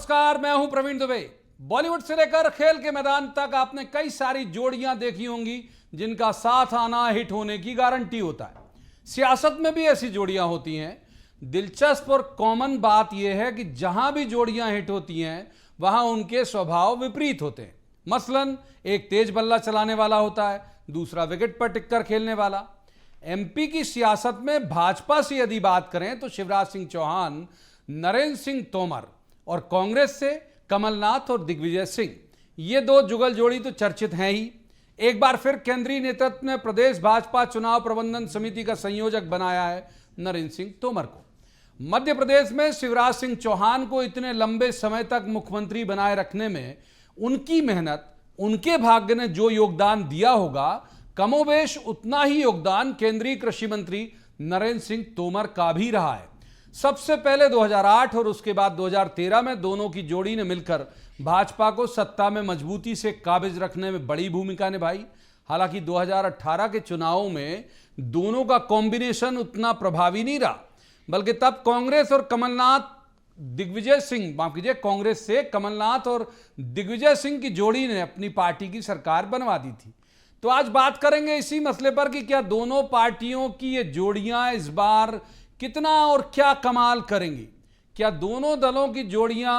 नमस्कार, मैं हूं प्रवीण दुबे। बॉलीवुड से लेकर खेल के मैदान तक आपने कई सारी जोड़ियां देखी होंगी जिनका साथ आना हिट होने की गारंटी होता है। सियासत में भी ऐसी जोड़ियां होती हैं। दिलचस्प और कॉमन बात यह है कि जहां भी जोड़ियां हिट होती हैं वहां उनके स्वभाव विपरीत होते हैं। मसलन एक तेज बल्ला चलाने वाला होता है, दूसरा विकेट पर टिककर खेलने वाला। एमपी की सियासत में भाजपा से यदि बात करें तो शिवराज सिंह चौहान, नरेंद्र सिंह तोमर, और कांग्रेस से कमलनाथ और दिग्विजय सिंह, ये दो जुगल जोड़ी तो चर्चित हैं ही। एक बार फिर केंद्रीय नेतृत्व ने प्रदेश भाजपा चुनाव प्रबंधन समिति का संयोजक बनाया है नरेंद्र सिंह तोमर को। मध्य प्रदेश में शिवराज सिंह चौहान को इतने लंबे समय तक मुख्यमंत्री बनाए रखने में उनकी मेहनत, उनके भाग्य ने जो योगदान दिया होगा, कमोबेश उतना ही योगदान केंद्रीय कृषि मंत्री नरेंद्र सिंह तोमर का भी रहा है। सबसे पहले 2008 और उसके बाद 2013 में दोनों की जोड़ी ने मिलकर भाजपा को सत्ता में मजबूती से काबिज रखने में बड़ी भूमिका निभाई। हालांकि 2018 के चुनावों में दोनों का कॉम्बिनेशन उतना प्रभावी नहीं रहा, बल्कि तब कांग्रेस और कमलनाथ दिग्विजय सिंह, माफ कीजिए, कांग्रेस से कमलनाथ और दिग्विजय सिंह की जोड़ी ने अपनी पार्टी की सरकार बनवा दी थी। तो आज बात करेंगे इसी मसले पर कि क्या दोनों पार्टियों की ये जोड़ियां इस बार कितना और क्या कमाल करेंगी। क्या दोनों दलों की जोड़ियां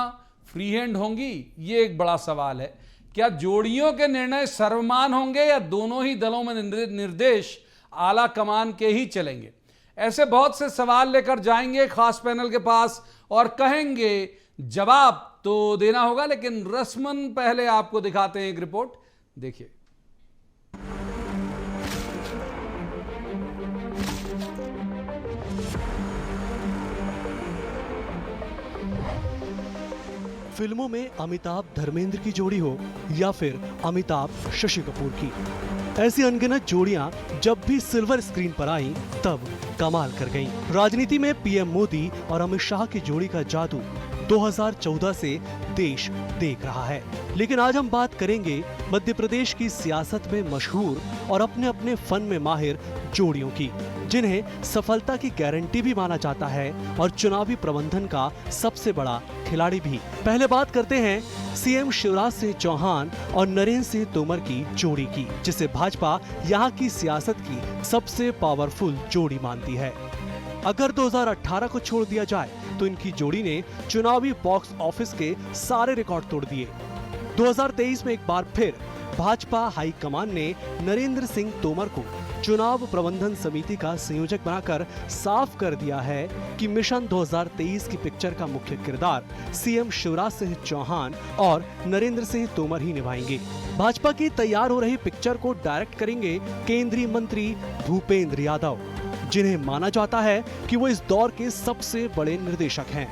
फ्री हैंड होंगी, ये एक बड़ा सवाल है। क्या जोड़ियों के निर्णय सर्वमान होंगे या दोनों ही दलों में निर्देश आला कमान के ही चलेंगे। ऐसे बहुत से सवाल लेकर जाएंगे खास पैनल के पास और कहेंगे जवाब तो देना होगा, लेकिन रस्मन पहले आपको दिखाते हैं एक रिपोर्ट, देखिए। फिल्मों में अमिताभ धर्मेंद्र की जोड़ी हो या फिर अमिताभ शशि कपूर की, ऐसी अनगिनत जोड़ियां जब भी सिल्वर स्क्रीन पर आई तब कमाल कर गईं। राजनीति में पीएम मोदी और अमित शाह की जोड़ी का जादू 2014 से देश देख रहा है। लेकिन आज हम बात करेंगे मध्य प्रदेश की सियासत में मशहूर और अपने अपने फन में माहिर जोड़ियों की, जिन्हें सफलता की गारंटी भी माना जाता है और चुनावी प्रबंधन का सबसे बड़ा खिलाड़ी भी। पहले बात करते हैं सीएम शिवराज सिंह चौहान और नरेंद्र सिंह तोमर की जोड़ी की, जिसे भाजपा यहाँ की सियासत की सबसे पावरफुल जोड़ी मानती है। अगर 2018 को छोड़ दिया जाए तो इनकी जोड़ी ने चुनावी बॉक्स ऑफिस के सारे रिकॉर्ड तोड़ दिए। 2023 में एक बार फिर भाजपा हाईकमान ने नरेंद्र सिंह तोमर को चुनाव प्रबंधन समिति का संयोजक बनाकर साफ कर दिया है कि मिशन 2023 की पिक्चर का मुख्य किरदार सीएम शिवराज सिंह चौहान और नरेंद्र सिंह तोमर ही निभाएंगे। भाजपा की तैयार हो रही पिक्चर को डायरेक्ट करेंगे केंद्रीय मंत्री भूपेंद्र यादव, जिन्हें माना जाता है कि वो इस दौर के सबसे बड़े निर्देशक हैं।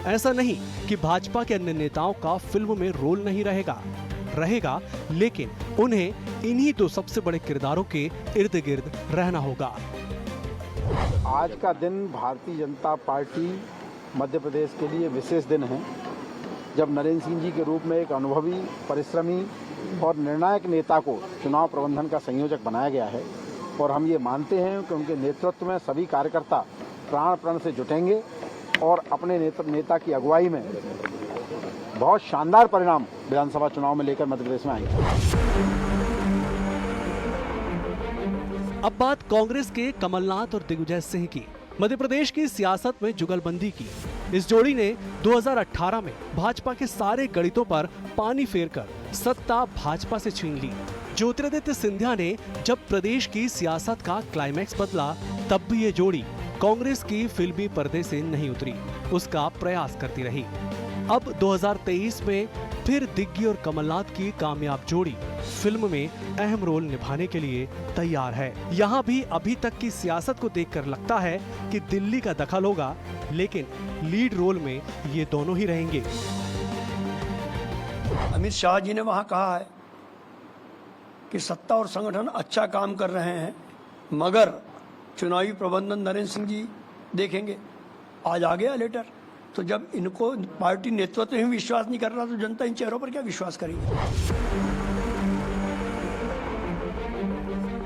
ऐसा नहीं कि भाजपा के अन्य नेताओं का फिल्म में रोल नहीं रहेगा, लेकिन उन्हें इन्हीं दो सबसे बड़े किरदारों के इर्द गिर्द रहना होगा। आज का दिन भारतीय जनता पार्टी मध्य प्रदेश के लिए विशेष दिन है, जब नरेंद्र सिंह जी के रूप में एक अनुभवी, परिश्रमी और निर्णायक नेता को चुनाव प्रबंधन का संयोजक बनाया गया है। और हम ये मानते हैं कि उनके नेतृत्व में सभी कार्यकर्ता प्राण प्रण से जुटेंगे और अपने नेता की अगुवाई में बहुत शानदार परिणाम विधानसभा चुनाव में लेकर मध्य प्रदेश में आएंगे। अब बात कांग्रेस के कमलनाथ और दिग्विजय सिंह की। मध्य प्रदेश की सियासत में जुगलबंदी की इस जोड़ी ने 2018 में भाजपा के सारे गणितों पर पानी फेरकर सत्ता भाजपा से छीन ली। ज्योतिरादित्य सिंधिया ने जब प्रदेश की सियासत का क्लाइमैक्स बदला, तब भी ये जोड़ी कांग्रेस की फिल्मी पर्दे से नहीं उतरी, उसका प्रयास करती रही। अब 2023 में फिर दिग्गी और कमलनाथ की कामयाब जोड़ी फिल्म में अहम रोल निभाने के लिए तैयार है। यहाँ भी अभी तक की सियासत को देखकर लगता है कि दिल्ली का दखल होगा, लेकिन लीड रोल में ये दोनों ही रहेंगे। अमित शाह जी ने वहाँ कहा है कि सत्ता और संगठन अच्छा काम कर रहे हैं, मगर चुनावी प्रबंधन नरेंद्र सिंह जी देखेंगे। आज आ गया लेटर, तो जब इनको पार्टी नेतृत्व में विश्वास नहीं कर रहा तो जनता इन चेहरों पर क्या विश्वास करेगी।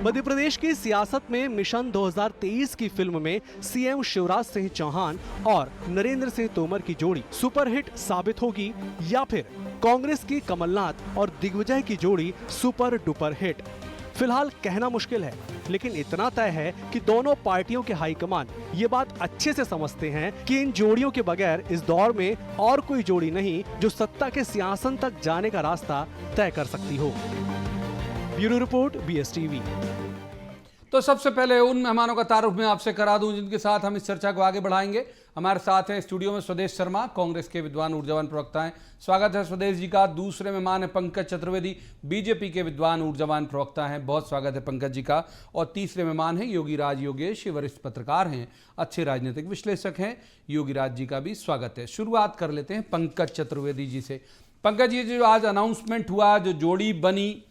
मध्य प्रदेश की सियासत में मिशन 2023 की फिल्म में सीएम शिवराज सिंह चौहान और नरेंद्र सिंह तोमर की जोड़ी सुपरहिट साबित होगी या फिर कांग्रेस की कमलनाथ और दिग्विजय की जोड़ी सुपर डुपर हिट। फिलहाल कहना मुश्किल है, लेकिन इतना तय है कि दोनों पार्टियों के हाईकमान ये बात अच्छे से समझते हैं कि इन जोड़ियों के बगैर इस दौर में और कोई जोड़ी नहीं जो सत्ता के सिंहासन तक जाने का रास्ता तय कर सकती हो। Bureau report, BSTV। तो सबसे पहले उन मेहमानों का तारुफ मैं आपसे करा दूं जिनके साथ हम इस चर्चा को आगे बढ़ाएंगे। हमारे साथ हैं स्टूडियो में स्वदेश शर्मा, कांग्रेस के विद्वान ऊर्जावान प्रवक्ता हैं। स्वागत है स्वदेश जी का। दूसरे मेहमान है पंकज चतुर्वेदी, बीजेपी के विद्वान ऊर्जावान प्रवक्ता हैं। बहुत स्वागत है पंकज जी का। और तीसरे मेहमान हैं योगीराज योगेश, वरिष्ठ पत्रकार हैं, अच्छे राजनीतिक विश्लेषक हैं। योगीराज जी का भी स्वागत है। शुरुआत कर लेते हैं पंकज चतुर्वेदी जी से। पंकज जी, जो आज अनाउंसमेंट हुआ, जो जोड़ी बनी,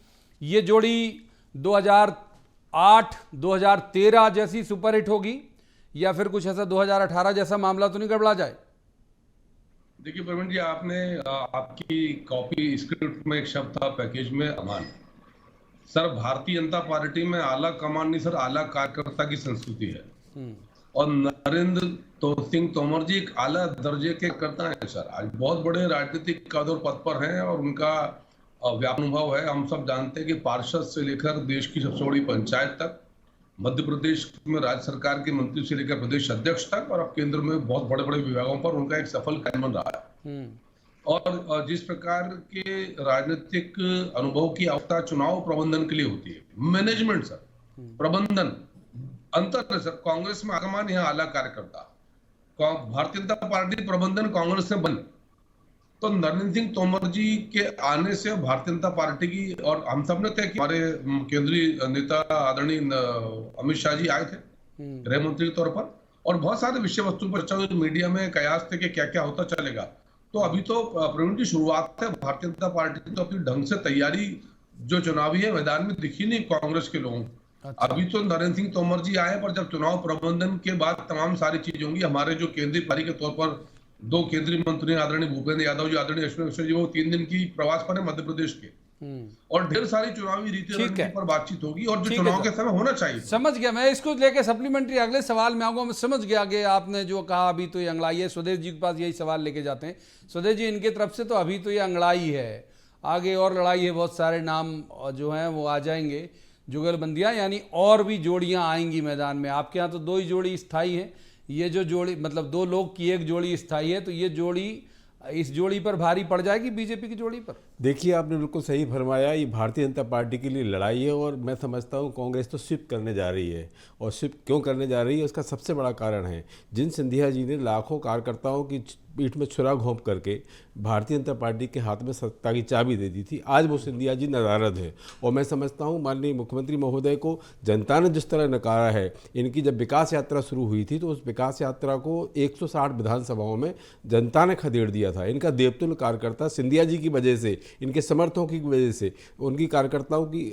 ये जोड़ी 2008 2013 जैसी सुपरहिट होगी या फिर कुछ ऐसा 2018 जैसा मामला तो नहीं गड़बड़ा जाए? देखिए प्रवीण जी, आपने आपकी कॉपी स्क्रिप्ट में एक शब्द था पैकेज में अमान। सर, भारतीय जनता पार्टी में आला कमान नहीं सर, आला कार्यकर्ता की संस्कृति है। और नरेंद्र सिंह तोमर जी एक आला दर्जे के करता है सर। आज बहुत बड़े राजनीतिक पद और पद पर हैं और उनका व्यापक अनुभव है। हम सब जानते हैं कि पार्षद से लेकर देश की सबसे बड़ी पंचायत तक, मध्य प्रदेश में राज्य सरकार के मंत्री से लेकर प्रदेश अध्यक्ष तक, और अब केंद्र में बहुत बड़े बड़े विभागों पर उनका एक सफल कार्यान्वयन रहा है। और जिस प्रकार के राजनीतिक अनुभव की आवश्यकता चुनाव प्रबंधन के लिए होती है, मैनेजमेंट सर, प्रबंधन अंतर है सर। कांग्रेस में आगमन यहाँ आला कार्यकर्ता, भारतीय जनता पार्टी प्रबंधन कांग्रेस से बन, तो नरेंद्र सिंह तोमर जी के आने से भारतीय जनता पार्टी की, और हम सब ने तय कि हमारे केंद्रीय नेता आदरणीय अमित शाह जी आए थे गृह मंत्री के तौर पर, और बहुत सारे विषय वस्तु पर चर्चा हुई, मीडिया में कयास थे कि क्या क्या होता चलेगा। तो अभी तो प्रवीण की शुरुआत है। भारतीय जनता पार्टी की तो अपनी ढंग से तैयारी जो चुनावी है मैदान में दिखी नहीं कांग्रेस के लोगों। अच्छा। अभी तो नरेंद्र सिंह तोमर जी आए, पर जब चुनाव प्रबंधन के बाद तमाम सारी चीजें होंगी, हमारे जो केंद्रीय पार्टी के तौर पर 2 केंद्रीय मंत्री आदरणीय भूपेंद्र यादव जी, आदरणीय अश्विनी मिश्रा जी, वो 3 दिन की प्रवास पर है मध्य प्रदेश के, और ढेर सारी चुनावी रीति पर बातचीत होगी और जो चुनाव के समय होना चाहिए। समझ गया मैं। इसको लेके सप्लीमेंट्री अगले सवाल में आऊंगा। मैं समझ गया कि आपने जो कहा अभी तो ये अंगड़ाई है। स्वदेश जी के पास यही सवाल लेके जाते हैं। स्वदेश जी, इनके तरफ से तो अभी तो ये अंगड़ाई है, आगे और लड़ाई है, बहुत सारे नाम जो हैं वो आ जाएंगे, जुगलबंदियां, यानी और भी जोड़ियां आएंगी मैदान में। आपके यहाँ तो 2 ही जोड़ी स्थायी है। ये जो जोड़ी, मतलब 2 लोग की एक जोड़ी स्थायी है, तो ये जोड़ी, इस जोड़ी पर भारी पड़ जाएगी बीजेपी की जोड़ी पर। देखिए, आपने बिल्कुल सही फरमाया। ये भारतीय जनता पार्टी के लिए लड़ाई है और मैं समझता हूँ कांग्रेस तो स्विप करने जा रही है। और स्विप क्यों करने जा रही है, उसका सबसे बड़ा कारण है जिन सिंधिया जी ने लाखों कार्यकर्ताओं की पीठ में छुरा घोंप करके भारतीय जनता पार्टी के हाथ में सत्ता की चाबी दे दी थी, आज वो सिंधिया जी नदारद है। और मैं समझता हूँ माननीय मुख्यमंत्री महोदय को जनता ने जिस तरह नकारा है, इनकी जब विकास यात्रा शुरू हुई थी तो उस विकास यात्रा को 160 विधानसभाओं में जनता ने खदेड़ दिया था। इनका देवतुल्य कार्यकर्ता सिंधिया जी की वजह से, इनके समर्थकों की वजह से उनकी कार्यकर्ताओं की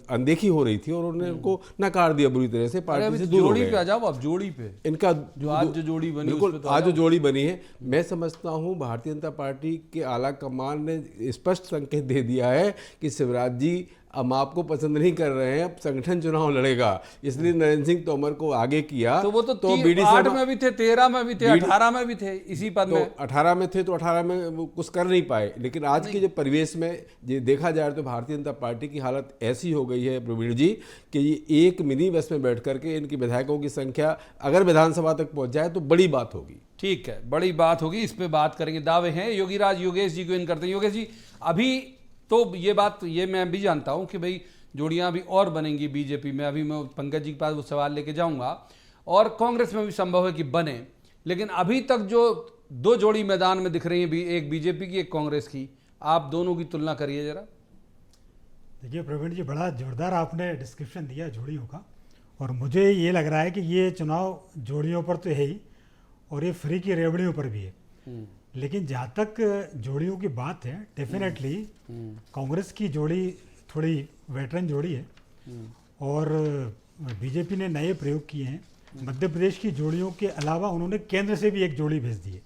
अनदेखी हो रही थी और उन्होंने उनको नकार दिया बुरी तरह से, पार्टी से दूर हो गए। जोड़ी पे आ जाओ, अब जोड़ी पे इनका जो आज जो जोड़ी बनी, बिल्कुल आज जो जोड़ी बनी है, मैं समझता हूं भारतीय जनता पार्टी के आला कमान ने स्पष्ट संकेत दे दिया है कि शिवराज जी अब आपको पसंद नहीं कर रहे हैं, अब संगठन चुनाव लड़ेगा, इसलिए नरेंद्र सिंह तोमर को आगे किया। तो वो तो 8 में भी थे, 13 में भी थे, 18 में भी थे इसी पद में। 18 में थे तो 18 में वो कुछ कर नहीं पाए। लेकिन आज के जो परिवेश में ये देखा जाए तो भारतीय जनता पार्टी की हालत ऐसी हो गई है प्रवीण जी कि ये एक मिनी बस में बैठ करके इनकी विधायकों की संख्या अगर विधानसभा तक पहुंच जाए तो बड़ी बात होगी। ठीक है, बड़ी बात होगी, इस पे बात करेंगे। दावे हैं योगीराज योगेश जी को इन करते हैं। योगेश जी, अभी तो ये बात, ये मैं भी जानता हूं कि भाई जोड़ियां अभी और बनेंगी बीजेपी में। अभी मैं पंकज जी के पास वो सवाल लेके जाऊंगा, और कांग्रेस में भी संभव है कि बने, लेकिन अभी तक जो 2 जोड़ी मैदान में दिख रही है, एक बीजेपी की एक कांग्रेस की, आप दोनों की तुलना करिए जरा। देखिए प्रवीण जी, बड़ा जोरदार आपने डिस्क्रिप्शन दिया जोड़ियों का, और मुझे ये लग रहा है कि ये चुनाव जोड़ियों पर तो है ही, और ये फ्री की रेवड़ियों पर भी है। लेकिन जहाँ तक जोड़ियों की बात है, डेफिनेटली कांग्रेस की जोड़ी थोड़ी वेटरन जोड़ी है, और बीजेपी ने नए प्रयोग किए हैं। मध्य प्रदेश की जोड़ियों के अलावा उन्होंने केंद्र से भी एक जोड़ी भेज दी है।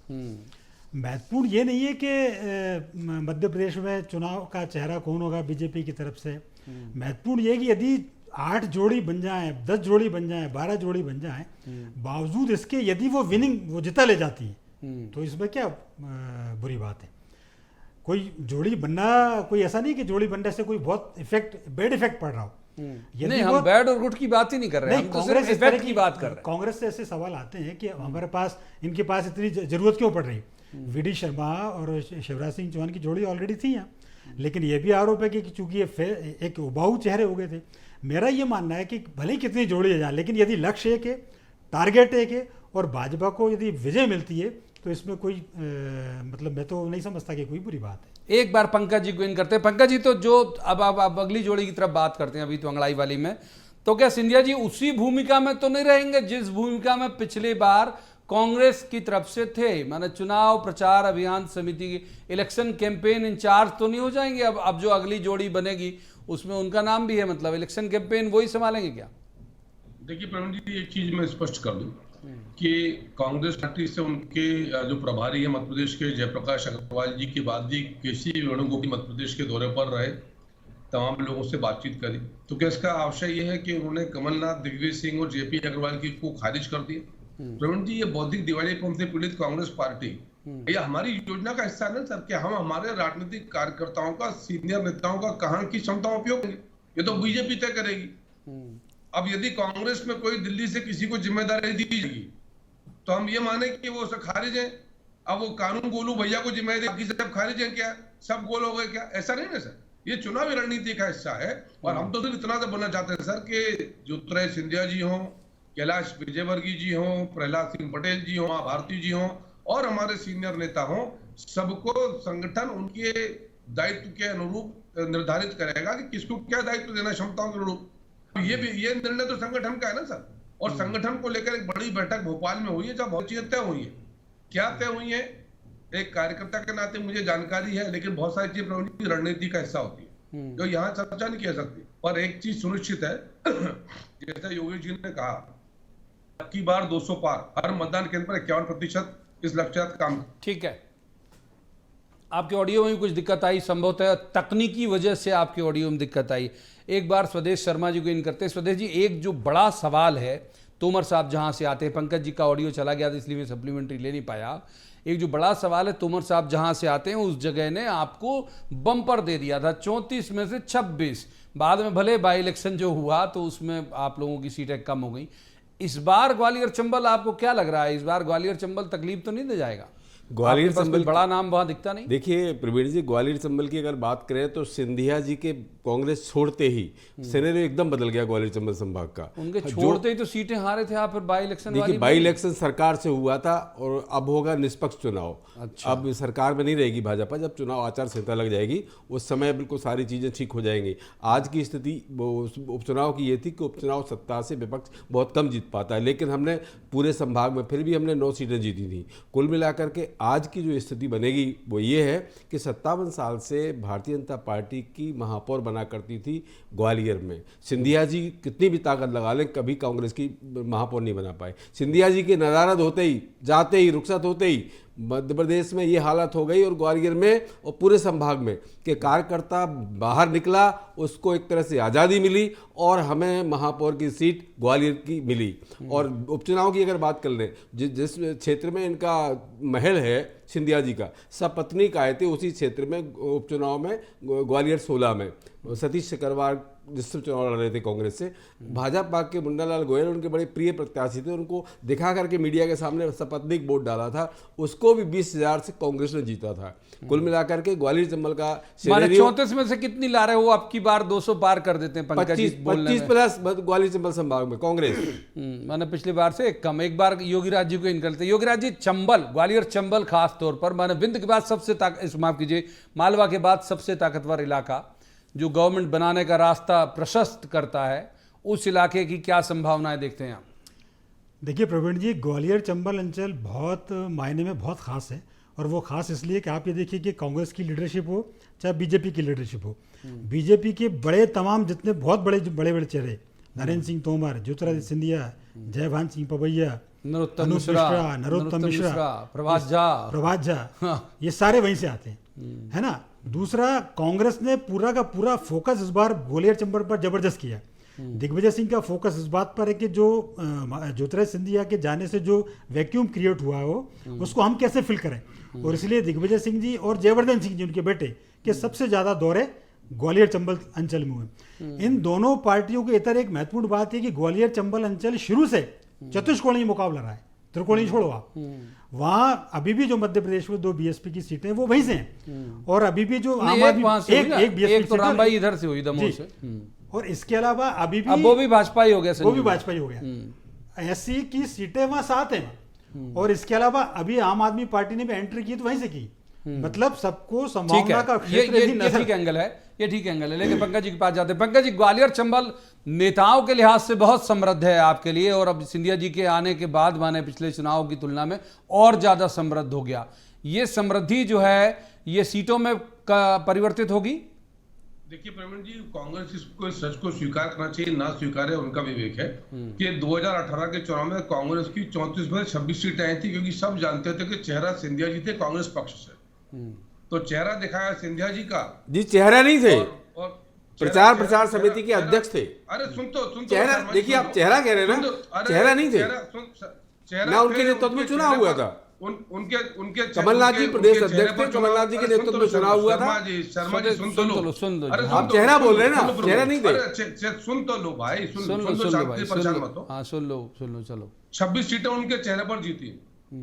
महत्वपूर्ण ये नहीं है कि मध्य प्रदेश में चुनाव का चेहरा कौन होगा बीजेपी की तरफ से। महत्वपूर्ण ये कि यदि 8 जोड़ी बन जाए, 10 जोड़ी बन जाए, 12 जोड़ी बन जाए, बावजूद इसके यदि वो विनिंग वो जिता ले जाती है तो इसमें क्या बुरी बात है। कोई जोड़ी बनना, कोई ऐसा नहीं कि जोड़ी बनने से कोई बहुत बैड इफेक्ट पड़ रहा हो। नहीं, हम बैड और गुड की बात ही नहीं कर रहे हैं, हम तो सिर्फ इस तरह इफेक्ट की बात कर रहे हैं। कांग्रेस से ऐसे सवाल आते हैं कि हमारे पास, इनके पास इतनी जरूरत क्यों पड़ रही। वीडी शर्मा और शिवराज सिंह चौहान की जोड़ी ऑलरेडी थी यहाँ, लेकिन ये भी आरोप है कि चूंकि ये एक उबाऊ चेहरे हो गए थे। मेरा ये मानना है कि भले ही कितनी जोड़ी है जाए, लेकिन यदि लक्ष्य एक है, टारगेट एक है और भाजपा को यदि विजय मिलती है तो इसमें कोई मतलब मैं तो नहीं समझता कि कोई बुरी बात है। एक बार पंकज जी को इन करते हैं। पंकज जी, तो जो अब अगली जोड़ी की तरफ बात करते हैं, अभी तो अंगड़ाई वाली में, तो क्या सिंधिया जी उसी भूमिका में तो नहीं रहेंगे जिस भूमिका में पिछली बार कांग्रेस की तरफ से थे? माने चुनाव प्रचार अभियान समिति की इलेक्शन कैंपेन इंचार्ज तो नहीं हो जाएंगे? अब जो अगली जोड़ी बनेगी उसमें उनका नाम भी है, मतलब इलेक्शन कैंपेन वही संभालेंगे क्या? देखिए प्रवीण जी, एक चीज मैं स्पष्ट कर दूं कि कांग्रेस पार्टी से उनके जो प्रभारी है मध्य प्रदेश के जयप्रकाश अग्रवाल जी के बाद भी केसी वेणुगोपाल मध्य प्रदेश के दौरे पर रहे, तमाम लोगों से बातचीत करी, तो क्या इसका आशय यह है कि उन्होंने कमलनाथ, दिग्विजय सिंह और जेपी अग्रवाल की को खारिज कर दिया? प्रवीण जी, ये बौद्धिक दिवालियापन से पीड़ित कांग्रेस पार्टी ये हमारी योजना का हिस्सा नहीं सर, कि हम हमारे राजनीतिक कार्यकर्ताओं का, सीनियर नेताओं का कहां की क्षमता उपयोग करेंगे, ये तो बीजेपी तय करेगी। अब यदि कांग्रेस में कोई दिल्ली से किसी को जिम्मेदारी दी जाएगी तो हम ये माने कि वो सब खारिज है। अब वो कानून गोलू भैया को जिम्मेदारी, बाकी सब खारिज है क्या? सब गोल हो गए क्या? ऐसा नहीं ना सर, ये चुनावी रणनीति का हिस्सा है। और हम तो सिर्फ इतना तो बोलना चाहते हैं सर कि ज्योतिरादित्य सिंधिया जी हों, कैलाश विजयवर्गीय जी हों, प्रहलाद सिंह पटेल जी हों, भारती जी हों और हमारे सीनियर नेता हों, सबको संगठन उनके दायित्व के अनुरूप निर्धारित करेगा कि किसको क्या दायित्व देना, क्षमताओं के अनुरूप। ये निर्णय तो संगठन का है ना सर। और संगठन को लेकर एक बड़ी बैठक भोपाल में हुई है जहाँ बहुत चीजें तय हुई है। क्या तय हुई है, एक कार्यकर्ता के नाते मुझे जानकारी है, लेकिन बहुत सारी चीजें रणनीति का हिस्सा होती है जो यहाँ चर्चा नहीं की जा सकती। पर एक चीज सुनिश्चित है, जैसे योगी जी ने कहा, अब की बार 200 पार, हर मतदान केंद्र पर 51% इस लक्ष्यार्थ काम। ठीक है, आपके ऑडियो में कुछ दिक्कत आई, संभवतः तकनीकी वजह से आपके ऑडियो में दिक्कत आई। एक बार स्वदेश शर्मा जी को इन करते हैं। स्वदेश जी, एक जो बड़ा सवाल है, तोमर साहब जहां से आते हैं, पंकज जी का ऑडियो चला गया था इसलिए मैं सप्लीमेंट्री ले नहीं पाया। एक जो बड़ा सवाल है, तोमर साहब जहां से आते हैं उस जगह ने आपको बम्पर दे दिया था, 34 में से 26। बाद में भले बाई इलेक्शन जो हुआ तो उसमें आप लोगों की सीटें कम हो गई। इस बार ग्वालियर चंबल आपको क्या लग रहा है, इस बार ग्वालियर चंबल तकलीफ तो नहीं दे जाएगा? ग्वालियर चंबल बड़ा नाम वहां दिखता नहीं। देखिए प्रवीण जी, ग्वालियर चंबल की अगर बात करें तो सिंधिया जी के कांग्रेस छोड़ते ही सिनेरियो एकदम बदल गया ग्वालियर चंबल संभाग का। उनके छोड़ते ही तो सीटें हारे थे आप, फिर बाई इलेक्शन देखिए बाई इलेक्शन सरकार से हुआ था और अब होगा निष्पक्ष चुनाव। अच्छा। अब सरकार में नहीं रहेगी भाजपा, जब चुनाव आचार संहिता लग जाएगी उस समय बिल्कुल सारी चीजें ठीक हो जाएंगी। आज की स्थिति उपचुनाव की ये थी कि उपचुनाव सत्ता से विपक्ष बहुत कम जीत पाता है, लेकिन हमने पूरे संभाग में फिर भी हमने 9 सीटें जीती थी। कुल मिलाकर के आज की जो स्थिति बनेगी वो ये है कि 57 साल से भारतीय जनता पार्टी की महापौर बना करती थी ग्वालियर में। सिंधिया जी कितनी भी ताकत लगा लें, कभी कांग्रेस की महापौर नहीं बना पाए। सिंधिया जी के नदारद होते ही, जाते ही, रुखसत होते ही मध्य प्रदेश में ये हालत हो गई और ग्वालियर में और पूरे संभाग में कि कार्यकर्ता बाहर निकला, उसको एक तरह से आज़ादी मिली और हमें महापौर की सीट ग्वालियर की मिली। और उपचुनाव की अगर बात कर लें, जिस क्षेत्र में इनका महल है सिंधिया जी का, सपत्नीक आए थे उसी क्षेत्र में उपचुनाव में ग्वालियर 16 में सतीश सिकरवार जिससे चुनाव लड़ रहे थे कांग्रेस से। भाजपा के मुन्नालाल गोयल उनके बड़े प्रिय प्रत्याशी थे, उनको दिखा करके मीडिया के सामने सपत्नीक वोट डाला था, उसको भी 20,000 से कांग्रेस ने जीता था। कुल मिलाकर के ग्वालियर चंबल का 34 में से कितनी ला रहे हो, अब की बार 200 पार कर देते हैं पंकज जी, 25+ ग्वालियर चंबल संभाग में कांग्रेस। मैंने पिछली बार से कम। एक बार योगीराज जी को इन करते। योगीराज जी, चंबल, ग्वालियर चंबल खास तौर पर, माने विंध्य के बाद सबसे माफ कीजिए, मालवा के बाद सबसे ताकतवर इलाका जो गवर्नमेंट बनाने का रास्ता प्रशस्त करता है, उस इलाके की क्या संभावनाएं देखते हैं आप? देखिए प्रवीण जी, ग्वालियर चंबल अंचल बहुत मायने में बहुत ख़ास है। और वो ख़ास इसलिए कि आप ये देखिए कि कांग्रेस की लीडरशिप हो चाहे बीजेपी की लीडरशिप हो, बीजेपी के बड़े तमाम जितने बहुत बड़े चेहरे, नरेंद्र सिंह तोमर, ज्योतिरादित्य सिंधिया, जयभान सिंह पवैया, नरोत्तम मिश्रा, प्रभात झा, ये सारे वहीं से आते हैं, है ना। दूसरा, कांग्रेस ने पूरा का पूरा फोकस इस बार ग्वालियर चंबल पर जबरदस्त किया। दिग्विजय सिंह का फोकस इस बात पर है कि जो ज्योतिरादित्य सिंधिया के जाने से जो वैक्यूम क्रिएट हुआ है वो उसको हम कैसे फिल करें, और इसलिए दिग्विजय सिंह जी और जयवर्धन सिंह जी उनके बेटे के सबसे ज़्यादा दौरे ग्वालियर चंबल अंचल में हुए। इन दोनों पार्टियों के इतर एक महत्वपूर्ण बात है कि ग्वालियर चंबल अंचल शुरू से चतुष्कोणीय मुकाबला रहा है, त्रिकोणीय छोड़ो आप। वहां अभी भी जो मध्य प्रदेश में 2 बीएसपी की सीटें वो वहीं से हैं, और अभी भी जो आम आदमी एक बीएसपी तो रामबाई इधर से हुई दमोह से, और इसके अलावा अभी भी अब वो भी भाजपा ही हो गया, वो भी भाजपा ही हो गया। ऐसी की सीटें वहां 7 हैं, और इसके अलावा अभी आम आदमी पार्टी ने भी एंट्री की तो वहीं से की, मतलब सबको संभावना का क्षेत्र ये ठीक एंगल है, ये ठीक एंगल है। लेकिन पंकज जी के पास जाते हैं। पंकज जी, ग्वालियर चंबल नेताओं के लिहाज से बहुत समृद्ध है आपके लिए, और अब सिंधिया जी के आने के बाद माने पिछले चुनाव की तुलना में और ज्यादा समृद्ध हो गया। ये समृद्धि जो है ये सीटों में परिवर्तित होगी? देखिए प्रवीण जी, कांग्रेस इसको सच को स्वीकार करना चाहिए, ना स्वीकारे उनका विवेक है कि 2018 के चुनाव में कांग्रेस की 34 में 26 सीटें आई थी, क्योंकि सब जानते थे कि चेहरा सिंधिया जी थे कांग्रेस पक्ष से। तो चेहरा दिखाया सिंधिया जी का, जी चेहरा नहीं थे, और प्रचार समिति के अध्यक्ष थे। अरे सुन तो चेहरा देखिए, आप चेहरा कह रहे हैं ना, चेहरा नहीं थे ना, उनके नेतृत्व में चुनाव हुआ था। उनके कमलनाथ जी प्रदेश अध्यक्ष थे, कमलनाथ जी के नेतृत्व में चुनाव हुआ था। शर्मा जी सुन लो, आप चेहरा बोल रहे हैं ना, चेहरा नहीं थे। सुन तो लो भाई, सुन लो, परेशान मत हो। सुन लो, चलो। 26 सीटें उनके चेहरे पर जीती,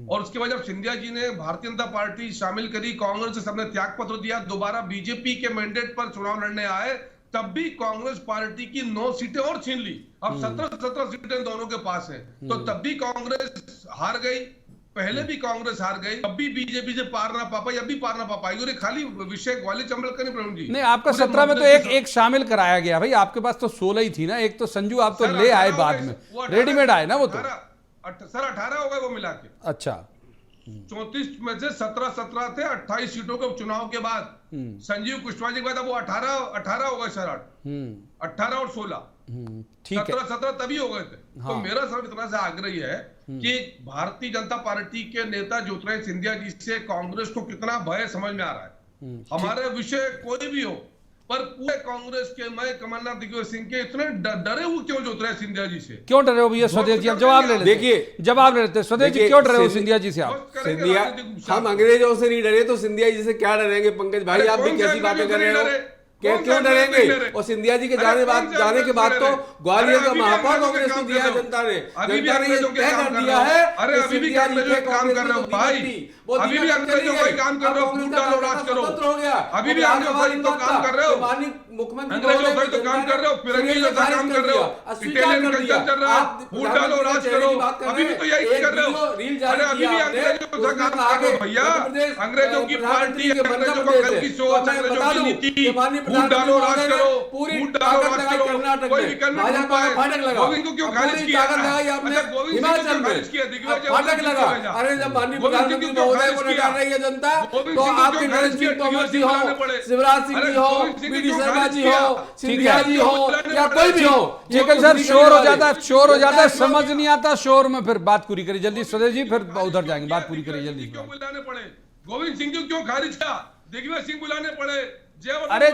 और उसके बाद जब सिंधिया जी ने भारतीय जनता पार्टी शामिल करी, कांग्रेस से सबने त्याग पत्र दिया, दोबारा बीजेपी के मैंडेट पर चुनाव लड़ने आए, तब भी कांग्रेस पार्टी की 9 सीटें और छीन ली। अब 17 सीटें दोनों के पास हैं, तो तब भी कांग्रेस हार गई, पहले भी कांग्रेस हार गई, अब भी बीजेपी से पार ना पा पाई, अब भी पार ना पा पाएगी। और ये खाली विषय ग्वालियर चंबल का नहीं प्रवीण जी, नहीं, आपका 17 में तो एक शामिल कराया गया भाई, आपके पास तो 16 ही थी ना। एक तो संजू आप तो ले आए बाद में, रेडीमेड आए ना वो तो। सर 18 हो गए वो मिला के। अच्छा, 34 में से 17 थे 28 सीटों के चुनाव के बाद, संजीव कुशवाहा जी के बाद अब वो 18 हो गए सर, 18 और 16, ठीक है, 17 तभी हो गए थे। तो मेरा सिर्फ इतना सा आग्रह है कि भारतीय जनता पार्टी के नेता ज्योतिरादित्य सिंधिया जी से कांग्रेस को कितना भय समझ में आ रहा है। हमारे विषय कोई भी हो, पर पूरे कांग्रेस के, मैं कमलनाथ दिग्विजय सिंह के इतने डरे हुए क्यों ज्योतिरादित्य सिंधिया जी से? क्यों डरे हो भैया स्वदेश जी? अब जवाब ले लेते, देखिए जवाब ले लेते। स्वदेश जी क्यों डरे हो सिंधिया जी से? आप सिंधिया, हम अंग्रेजों से नहीं डरे तो सिंधिया जी से क्या डरेंगे? पंकज भाई, आप भी कैसी बातें कर रहे हो? क्यों डरेंगे? और सिंधिया जी के जाने के बाद तो ग्वालियर का महापौर कांग्रेस को दिया है जनता ने। जनता ने तय कर दिया है। अरे अभी भी अंग्रेजों का काम कर रहे हो भाई, अभी भी अंग्रेजों का काम कर रहे हो, फूट डालो राज करो। अभी भी अंग्रेजों का काम कर रहे हो, अंग्रेजों का तो काम कर रहे हो, फिरंगी जैसा काम कर रहे हो, इटालियन कल्चर चल रहा है, फूट डालो राज करो। अभी भी तो यही कर रहे हो। अरे अभी भी अंग्रेजों का काम कर रहे हो भैया, अंग्रेजों की पार्टी, अंग्रेजों का कल की सोच, अंग्रेजों की नीति, फूट डालो राज करो, फूट डालो राज करो। कोई भी करने नहीं पाए। गोविंद को क्यों खारिज किया? अच्छा, गोविंद को क्यों खारिज किया? दिग्विजय फाटक लगा। अरे जब माननीय प्रधानमंत्री महोदय को नकार रही है जनता, तो आपके नरेंद्र सिंह तोमर जी हो, शिवराज सिंह जी हो, बीडी शर्मा जी हो, सिंधिया जी हो, या कोई भी हो, ठीक है सर, शोर हो जाता है, समझ नहीं आता शोर में। फिर बात पूरी करिए जल्दी स्वदेश जी, फिर उधर जाएंगे, बात पूरी करिए जल्दी। क्यों बुलाने पड़े? गोविंद सिंह को क्यों खारिज किया? दिग्विजय सिंह बुलाने पड़े, अरे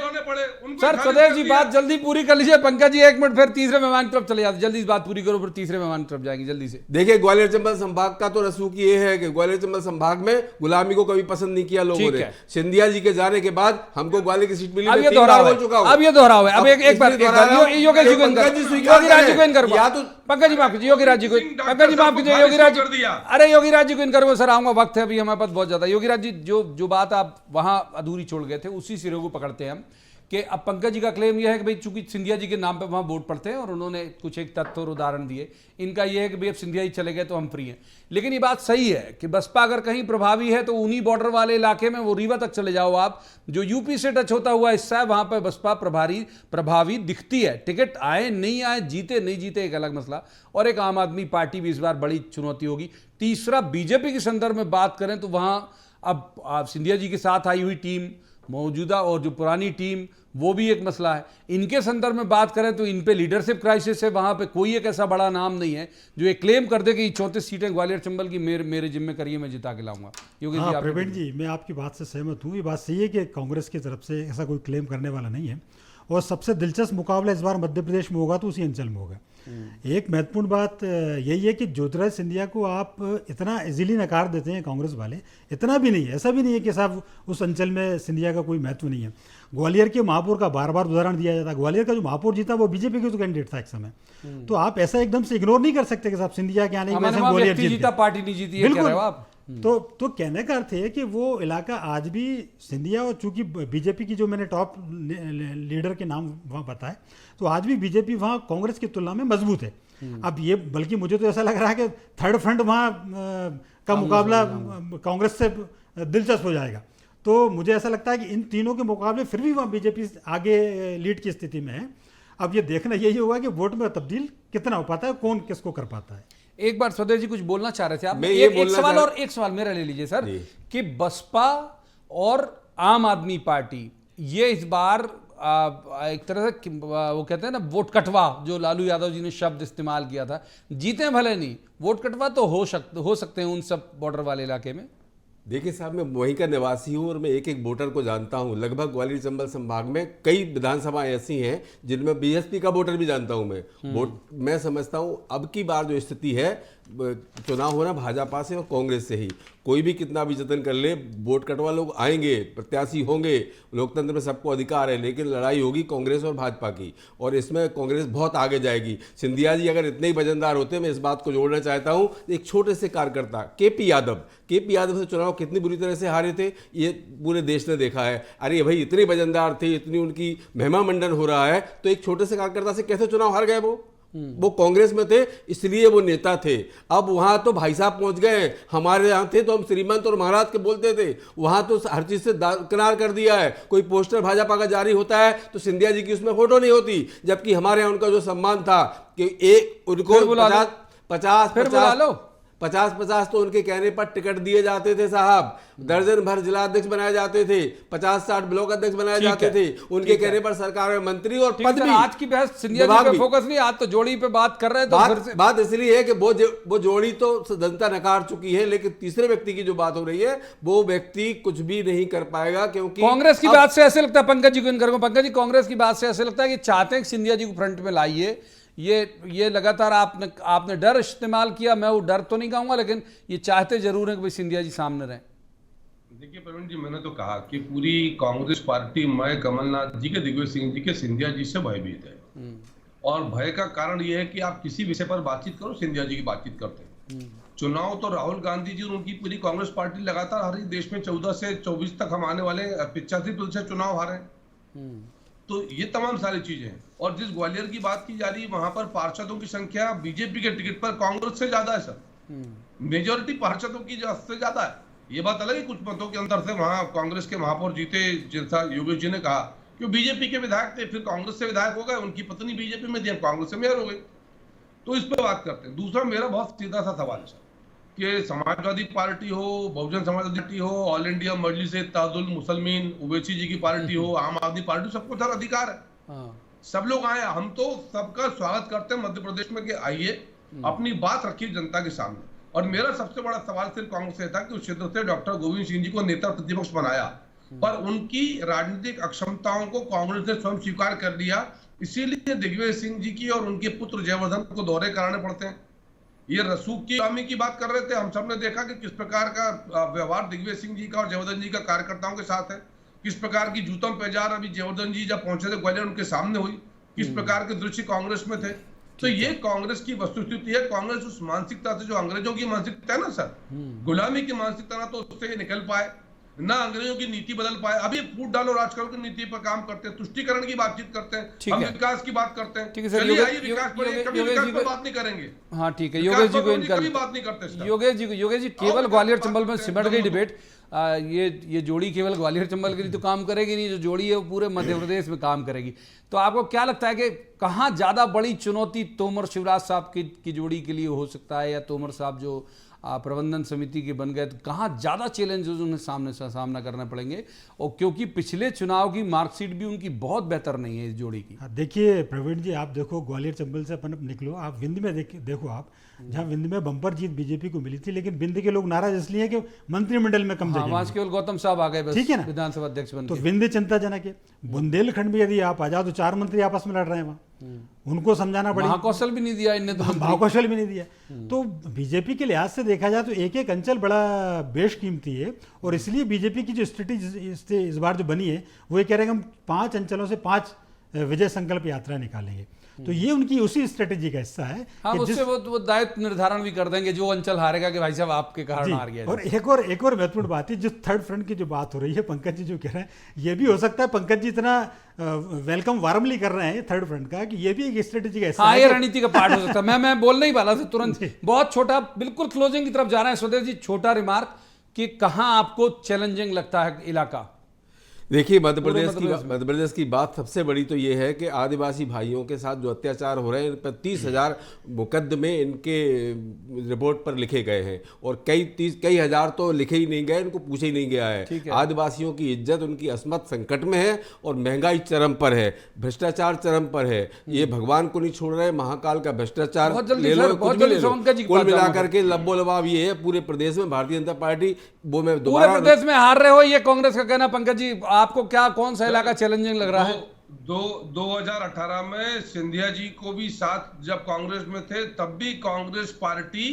सर स्वदेश जी बात जल्दी पूरी कर लीजिए। पंकज जी 1 मिनट, फिर तीसरे मेहमान की तरफ चले जाते, जल्दी बात पूरी करो, फिर तीसरे मेहमान की तरफ जाएंगे जल्दी से। देखिए, ग्वालियर चंबल संभाग का तो रसूख ये है कि ग्वालियर चंबल संभाग में गुलामी को कभी पसंद नहीं किया लोगों ने। सिंधिया जी के जाने के बाद हमको ग्वालियर की सीट मिली, अब ये दोहराव है, अब ये दोहराव है। अब एक बार योगी राज जी को इनकर, या तो पंकज जी माफ कीजिए, योगी राज जी को, पंकज जी माफ कीजिए, योगी राज जी, अरे योगी राज जी को इनकर वो सर आऊंगा, वक्त है अभी हमारे पास बहुत ज्यादा। योगी राज जी, जो बात आप वहां अधूरी छोड़ गए थे, उसी सिरे को पकड़ते हैं हम कि अब पंकज जी का क्लेम यह है कि भाई चूंकि सिंधिया जी के नाम पे वहां वोट पड़ते हैं, और उन्होंने कुछ एक तथ्य और उदाहरण दिए, इनका यह है कि भाई अब सिंधिया जी चले गए तो हम फ्री हैं। लेकिन ये बात सही है कि बसपा अगर कहीं प्रभावी है तो उन्हीं बॉर्डर वाले इलाके में, वो रीवा तक चले जाओ आप, जो यूपी से टच होता हुआ हिस्सा है, वहां पर बसपा प्रभावी दिखती है। टिकट आए नहीं आए, जीते नहीं जीते एक अलग मसला, और एक आम आदमी पार्टी भी इस बार बड़ी चुनौती होगी। तीसरा, बीजेपी के संदर्भ में बात करें तो वहां अब सिंधिया जी के साथ आई हुई टीम मौजूदा और जो पुरानी टीम, वो भी एक मसला है। इनके संदर्भ में बात करें तो इन पे लीडरशिप क्राइसिस है, वहां पे कोई एक ऐसा बड़ा नाम नहीं है जो ये क्लेम कर दे कि 34 सीटें ग्वालियर चंबल की मेरे जिम्मे करिए, मैं जिता के लाऊंगा। योगी जी, प्रवीण जी, मैं आपकी बात से सहमत हूँ। ये बात सही है कि कांग्रेस की तरफ से ऐसा कोई क्लेम करने वाला नहीं है, और सबसे दिलचस्प मुकाबला इस बार मध्य प्रदेश में होगा तो उसी अंचल में होगा। एक महत्वपूर्ण बात यही है कि ज्योतिरादित्य सिंधिया को आप इतना इजीली नकार देते हैं कांग्रेस वाले, इतना भी नहीं है, ऐसा भी नहीं है कि साहब उस अंचल में सिंधिया का कोई महत्व नहीं है। ग्वालियर के महापौर का बार बार उदाहरण दिया जाता है, ग्वालियर का जो महापौर जीता वो बीजेपी के तो कैंडिडेट था एक समय, तो आप ऐसा एकदम से इग्नोर नहीं कर सकते कि साहब सिंधिया के आने की वजह से ग्वालियर जीत गया। पार्टी नहीं जीती है, कह रहे हो आप? तो कहने का अर्थ है कि वो इलाका आज भी सिंधिया, और चूंकि बीजेपी की जो मैंने टॉप लीडर के नाम वहाँ बताए, तो आज भी बीजेपी वहाँ कांग्रेस की तुलना में मजबूत है। अब ये बल्कि मुझे तो ऐसा लग रहा है कि थर्ड फ्रंट वहाँ का मुकाबला कांग्रेस से दिलचस्प हो जाएगा। तो मुझे ऐसा लगता है कि इन तीनों के मुकाबले फिर भी वहाँ बीजेपी आगे लीड की स्थिति में है। अब ये देखना यही होगा कि वोट में तब्दील कितना हो पाता है, कौन किसको कर पाता है। एक बार स्वदेश जी कुछ बोलना चाह रहे थे आप? एक सवाल और एक सवाल मेरा ले लीजिए सर, कि बसपा और आम आदमी पार्टी ये इस बार एक तरह से वो कहते हैं ना वोट कटवा, जो लालू यादव जी ने शब्द इस्तेमाल किया था, जीते भले नहीं, वोट कटवा तो हो सकते हैं उन सब बॉर्डर वाले इलाके में। देखिए साहब, मैं वहीं का निवासी हूँ और मैं एक एक वोटर को जानता हूँ। लगभग ग्वालियर चंबल संभाग में कई विधानसभाएं ऐसी हैं जिनमें बीएसपी का वोटर भी जानता हूँ मैं समझता हूँ अब की बार जो स्थिति है, चुनाव होना भाजपा से और कांग्रेस से ही। कोई भी कितना भी जतन कर ले, वोट कटवा लोग आएंगे, प्रत्याशी होंगे, लोकतंत्र में सबको अधिकार है, लेकिन लड़ाई होगी कांग्रेस और भाजपा की, और इसमें कांग्रेस बहुत आगे जाएगी। सिंधिया जी अगर इतने ही वजनदार होते, मैं इस बात को जोड़ना चाहता हूँ, एक छोटे से कार्यकर्ता केपी यादव से चुनाव कितनी बुरी तरह से हारे थे ये पूरे देश ने देखा है। अरे भाई, इतने वजनदार थे, इतनी उनकी महिमा मंडन हो रहा है, तो एक छोटे से कार्यकर्ता से कैसे चुनाव हार गए? वो कांग्रेस में थे इसलिए वो नेता थे। अब वहां तो भाई साहब पहुंच गए, हमारे यहाँ थे तो हम श्रीमंत और महाराज के बोलते थे, वहां तो हर चीज से किनार कर दिया है। कोई पोस्टर भाजपा का जारी होता है तो सिंधिया जी की उसमें फोटो नहीं होती, जबकि हमारे यहाँ उनका जो सम्मान था कि एक उनको 50 तो उनके कहने पर टिकट दिए जाते थे साहब, दर्जन भर जिलाध्यक्ष बनाए जाते थे, 50-60 ब्लॉक अध्यक्ष बनाए जाते थे, उनके कहने पर सरकार में मंत्री और पद भी। आज की बहस सिंधिया जी पे फोकस नहीं, आज तो जोड़ी पे बात कर रहे हैं। तो बात इसलिए है कि वो जोड़ी तो जनता नकार चुकी है, लेकिन तीसरे व्यक्ति की जो बात हो रही है वो व्यक्ति कुछ भी नहीं कर पाएगा, क्योंकि कांग्रेस की बात से ऐसे लगता है, पंकज जी को इन करूंगा, पंकज जी कांग्रेस की बात से ऐसे लगता है कि चाहते हैं कि सिंधिया जी को फ्रंट में लाइए। ये लगातार आपने डर इस्तेमाल किया, मैं वो डर तो नहीं कहूंगा, लेकिन ये चाहते जरूर है कि भाई सिंधिया जी सामने रहें। देखिए प्रवीण जी, मैंने तो कहा कि पूरी कांग्रेस पार्टी मैं कमलनाथ जी के, दिग्विजय सिंह जी के, सिंधिया जी से भयभीत है। और भय का कारण यह है कि आप किसी विषय पर बातचीत करो, सिंधिया जी की बातचीत करते हैं। चुनाव तो राहुल गांधी जी और उनकी पूरी कांग्रेस पार्टी लगातार हारी, देश में 14 से 24 तक हम आने वाले 85% चुनाव हारे। तो ये तमाम सारी चीजें हैं। और जिस ग्वालियर की बात की जा रही है, वहां पर पार्षदों की संख्या बीजेपी के टिकट पर कांग्रेस से ज्यादा है सर, मेजोरिटी पार्षदों की से ज्यादा है। ये बात अलग है, कुछ मतों के अंतर से वहां कांग्रेस के महापौर जीते, जैसा योगेश जी ने कहा कि बीजेपी के विधायक थे, फिर कांग्रेस से विधायक हो गए, उनकी पत्नी बीजेपी में थी, कांग्रेस से मेयर हो गई। तो इस पर बात करते हैं। दूसरा मेरा बहुत सीधा सा सवाल है सर, कि समाजवादी पार्टी हो, बहुजन समाजवादी पार्टी हो, ऑल इंडिया मजलिस-ए-इत्तेहादुल मुसलमीन, ओवैसी जी की पार्टी हो, आम आदमी पार्टी, सबको सर अधिकार है, सब लोग आए, हम तो सबका स्वागत करते हैं मध्य प्रदेश में कि आइए, अपनी बात रखिए जनता के सामने। और मेरा सबसे बड़ा सवाल सिर्फ कांग्रेस से था कि उस क्षेत्र से डॉक्टर गोविंद सिंह जी को नेता प्रतिपक्ष बनाया, पर उनकी राजनीतिक अक्षमताओं को कांग्रेस ने स्वयं स्वीकार कर लिया, इसीलिए दिग्विजय सिंह जी की और उनके पुत्र जयवर्धन को दौरे कराने पड़ते हैं। ये रसूख की गुलामी की बात कर रहे थे, हम सब ने देखा कि किस प्रकार का व्यवहार दिग्विजय सिंह जी का और जयवर्धन जी का कार्यकर्ताओं के साथ है, किस प्रकार की जूतम पेजार अभी जयवर्धन जी जब पहुंचे थे ग्वालियर उनके सामने हुई, किस प्रकार के दृश्य कांग्रेस में थे। तो ये कांग्रेस की वस्तुस्थिति है। कांग्रेस उस मानसिकता से, जो अंग्रेजों की मानसिकता है ना सर, गुलामी की मानसिकता, ना तो उससे निकल पाए, ना अंग्रेजों की नीति बदल पाए। अभी फूट डालो राज करो की नीति पर काम करते हैं, तुष्टीकरण की बातचीत करते हैं, हम विकास की बात करते हैं। चलिए आइए विकास पर, कभी विकास पर बात नहीं करेंगे। हाँ ठीक है, योगेश जी को कभी बात नहीं करते। योगेश जी केवल ग्वालियर चंबल में सिमट गई डिबेट। ये जोड़ी केवल ग्वालियर चंबल के लिए तो काम करेगी नहीं, जो जोड़ी है वो पूरे मध्य प्रदेश में काम करेगी। तो आपको क्या लगता है कि कहाँ ज्यादा बड़ी चुनौती तोमर शिवराज साहब की जोड़ी के लिए हो सकता है, या तोमर साहब जो प्रबंधन समिति के बन गए, तो कहाँ ज़्यादा चैलेंजेस उन्हें सामना करना पड़ेंगे? और क्योंकि पिछले चुनाव की मार्कशीट भी उनकी बहुत बेहतर नहीं है इस जोड़ी की। देखिए प्रवीण जी, आप देखो ग्वालियर चंबल से अपन निकलो, आप विंध्य में देखो आप, जहाँ विंध्य में बम्पर जीत बीजेपी को मिली थी, लेकिन विंध्य के लोग नाराज इसलिए कि मंत्रिमंडल में कम जगह वहां में। से केवल गौतम साहब आ गए बस, ठीक है ना? विधानसभा अध्यक्ष बन तो के। विंध्य चिंताजनक है। बुंदेलखंड में यदि आप आ जाओ तो 4 मंत्री आपस में लड़ रहे हैं वहाँ, उनको समझाना पड़ेगा। महाकौशल भी नहीं दिया इनने तो मंत्री। महाकौशल भी नहीं दिया। तो बीजेपी के लिहाज से देखा जाए तो एक एक अंचल बड़ा बेशकीमती है, और इसलिए बीजेपी की जो स्ट्रेटेजी इस बार जो बनी है वो ये कह रहे हैं कि हम 5 अंचलों से 5 विजय संकल्प यात्रा निकालेंगे। तो ये उनकी उसी स्ट्रेटेजी का हिस्सा है। हाँ, कि उससे वो दायित्व निर्धारण भी कर देंगे, जो अंचल हारेगा कि भाई साहब आपके कारण हार गया। और एक और महत्वपूर्ण बात है, जो थर्ड फ्रंट की जो बात हो रही है, पंकज जी जो कह रहे हैं, ये भी हो सकता है पंकज जी इतना वेलकम वार्मली कर रहे हैं थर्ड फ्रंट का, कि ये भी एक स्ट्रेटेजी का हिस्सा हाँ, है। ये रणनीति का पार्ट हो सकता है। मैं बोलने ही वाला था तुरंत, बहुत छोटा, बिल्कुल क्लोजिंग की तरफ जा रहे हैं स्वदेश जी, छोटा रिमार्क कि कहाँ आपको चैलेंजिंग लगता है इलाका? देखिए, मध्य प्रदेश की बात सबसे बड़ी तो ये है कि आदिवासी भाइयों के साथ जो अत्याचार हो रहे हैं, इन पर 30,000 मुकदमे इनके रिपोर्ट पर लिखे गए हैं, और कई हजार तो लिखे ही नहीं गए, इनको पूछे ही नहीं गया है। आदिवासियों की इज्जत, उनकी अस्मत संकट में है, और महंगाई चरम पर है, भ्रष्टाचार चरम पर है। ये भगवान को नहीं छोड़ रहे, महाकाल का भ्रष्टाचार ले लो, कुछ भी ले लो। कुल मिलाकर के लब्बो लबाब ये है पूरे प्रदेश में भारतीय जनता पार्टी, वो मैं पूरे दोबारा प्रदेश में हार रहे हो, ये कांग्रेस का कहना। पंकज जी, आपको क्या, कौन सा इलाका चैलेंजिंग लग रहा है? 2018 में सिंधिया जी को भी साथ जब कांग्रेस में थे, तब भी कांग्रेस पार्टी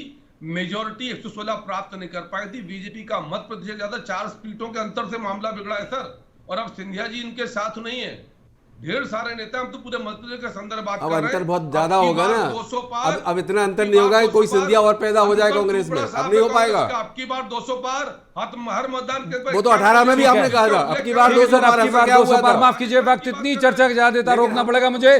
मेजोरिटी 116 प्राप्त नहीं कर पाई थी। बीजेपी का मत प्रतिशत ज्यादा, 4 सीटों के अंतर से मामला बिगड़ा है सर। और अब सिंधिया जी इनके साथ नहीं है, ढेर सारे नेता, हम तो पूरे मध्य प्रदेश के संदर्भ बात कर रहे हैं। अब अंतर बहुत ज्यादा होगा ना, अब इतना अंतर नहीं होगा कि कोई सिंधिया और पैदा हो जाए कांग्रेस में, अब नहीं हो पाएगा। अब की बार 200 पार, हर मतदान केंद्र पर वो तो 18 में भी आपने कहा था, अब की बार 200 पार, अब की बार 200 पार। माफ कीजिए, वक्त इतनी चर्चा की जा देता, रोकना पड़ेगा मुझे।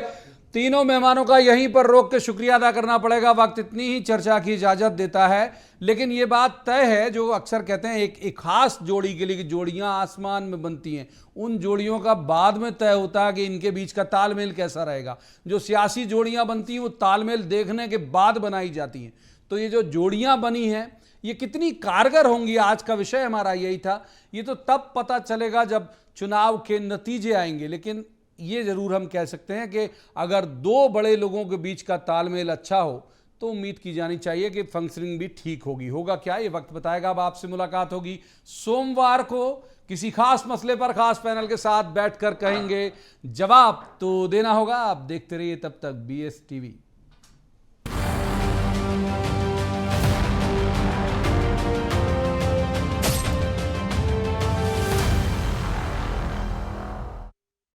तीनों मेहमानों का यहीं पर रोक के शुक्रिया अदा करना पड़ेगा, वक्त इतनी ही चर्चा की इजाजत देता है। लेकिन ये बात तय है, जो अक्सर कहते हैं एक खास जोड़ी के लिए, जोड़ियां आसमान में बनती हैं, उन जोड़ियों का बाद में तय होता है कि इनके बीच का तालमेल कैसा रहेगा। जो सियासी जोड़ियां बनती हैं वो तालमेल देखने के बाद बनाई जाती हैं। तो ये जो जोड़ियां बनी हैं, ये कितनी कारगर होंगी, आज का विषय हमारा यही था। ये तो तब पता चलेगा जब चुनाव के नतीजे आएंगे। लेकिन ये जरूर हम कह सकते हैं कि अगर 2 बड़े लोगों के बीच का तालमेल अच्छा हो तो उम्मीद की जानी चाहिए कि फंक्शनिंग भी ठीक होगी। होगा क्या, ये वक्त बताएगा। अब आपसे मुलाकात होगी सोमवार को, किसी खास मसले पर खास पैनल के साथ बैठकर कहेंगे, जवाब तो देना होगा। आप देखते रहिए, तब तक BS TV।